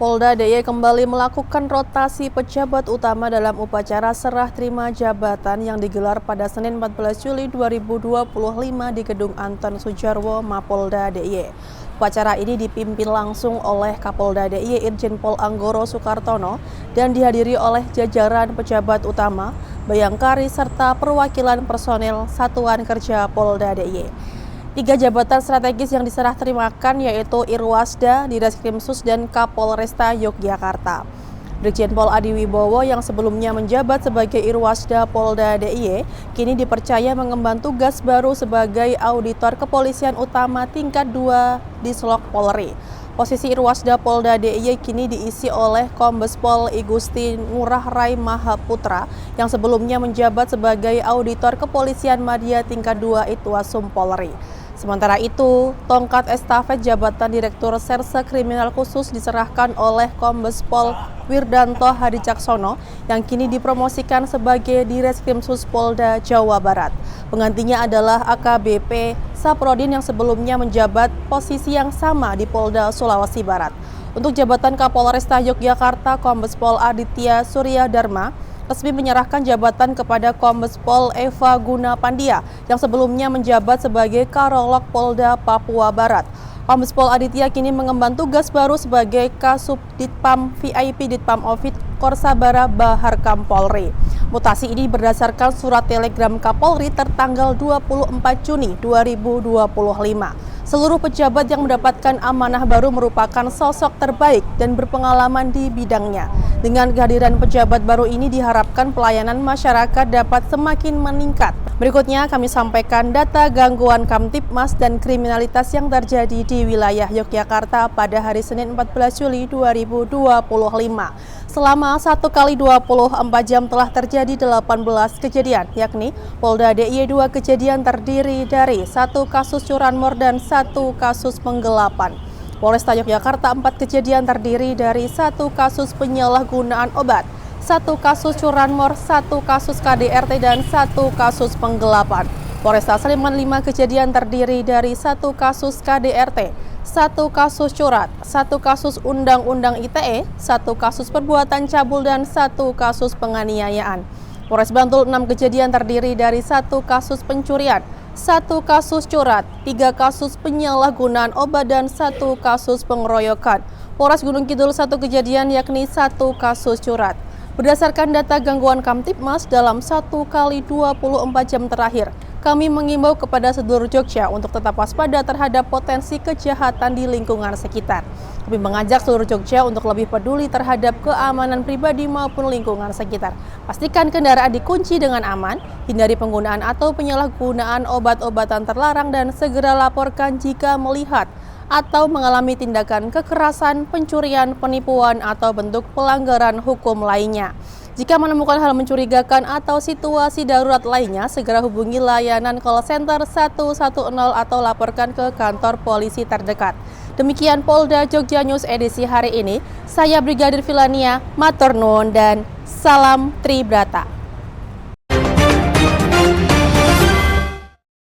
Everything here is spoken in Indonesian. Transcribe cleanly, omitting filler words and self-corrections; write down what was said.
Polda DIY kembali melakukan rotasi pejabat utama dalam upacara serah terima jabatan yang digelar pada Senin 14 Juli 2025 di Gedung Anton Sujarwo, Mapolda DIY. Upacara ini dipimpin langsung oleh Kapolda DIY Irjen Pol Anggoro Soekartono dan dihadiri oleh jajaran pejabat utama, bayangkari serta perwakilan personel Satuan Kerja Polda DIY. 3 jabatan strategis yang diserah terimakan yaitu Irwasda, Direskrimsus, dan Kapolresta Yogyakarta. Brigjen Pol Adi Wibowo yang sebelumnya menjabat sebagai Irwasda Polda DIY kini dipercaya mengemban tugas baru sebagai Auditor Kepolisian Utama tingkat 2 di Slok Polri. Posisi Irwasda Polda DIY kini diisi oleh Kombes Pol Igusti Ngurah Rai Mahaputra yang sebelumnya menjabat sebagai Auditor Kepolisian Madya tingkat 2 Itwasum Polri. Sementara itu, tongkat estafet jabatan Direktur Serse Kriminal Khusus diserahkan oleh Kombes Pol Wirdanto Hadicaksono yang kini dipromosikan sebagai Direskrimsus Polda Jawa Barat. Penggantinya adalah AKBP Saprodin yang sebelumnya menjabat posisi yang sama di Polda Sulawesi Barat. Untuk jabatan Kapolresta Yogyakarta, Kombes Pol Aditya Surya Dharma resmi menyerahkan jabatan kepada Kombes Pol Eva Guna Pandia yang sebelumnya menjabat sebagai Karolog Polda Papua Barat. Kombes Pol Aditya kini mengemban tugas baru sebagai Kasubditpam VIP Ditpam Ovit Korsabara Baharkam Polri. Mutasi ini berdasarkan surat telegram Kapolri tertanggal 24 Juni 2025. Seluruh pejabat yang mendapatkan amanah baru merupakan sosok terbaik dan berpengalaman di bidangnya. Dengan kehadiran pejabat baru ini diharapkan pelayanan masyarakat dapat semakin meningkat. Berikutnya kami sampaikan data gangguan Kamtibmas dan kriminalitas yang terjadi di wilayah Yogyakarta pada hari Senin 14 Juli 2025. Selama 1 kali 24 jam telah terjadi 18 kejadian, yakni Polda DIY 2 kejadian terdiri dari 1 kasus curanmor dan 1 kasus penggelapan. Polresta Yogyakarta 4 kejadian terdiri dari 1 kasus penyalahgunaan obat, 1 kasus curanmor, 1 kasus KDRT, dan 1 kasus penggelapan. Polresta Sleman 5 kejadian terdiri dari 1 kasus KDRT, 1 kasus curat, 1 kasus Undang-Undang ITE, 1 kasus perbuatan cabul, dan 1 kasus penganiayaan. Polres Bantul 6 kejadian terdiri dari 1 kasus pencurian, 1 kasus curat, 3 kasus penyalahgunaan obat, dan 1 kasus pengeroyokan. Polres Gunung Kidul 1 kejadian yakni 1 kasus curat. Berdasarkan data gangguan Kamtibmas dalam 1 kali 24 jam terakhir, kami mengimbau kepada seluruh Jogja untuk tetap waspada terhadap potensi kejahatan di lingkungan sekitar. Kami mengajak seluruh Jogja untuk lebih peduli terhadap keamanan pribadi maupun lingkungan sekitar. Pastikan kendaraan dikunci dengan aman, hindari penggunaan atau penyalahgunaan obat-obatan terlarang, dan segera laporkan jika melihat atau mengalami tindakan kekerasan, pencurian, penipuan, atau bentuk pelanggaran hukum lainnya. Jika menemukan hal mencurigakan atau situasi darurat lainnya, segera hubungi layanan call center 110 atau laporkan ke kantor polisi terdekat. Demikian Polda Jogja News edisi hari ini. Saya Brigadir Filania, matur nuwun dan salam Tribrata.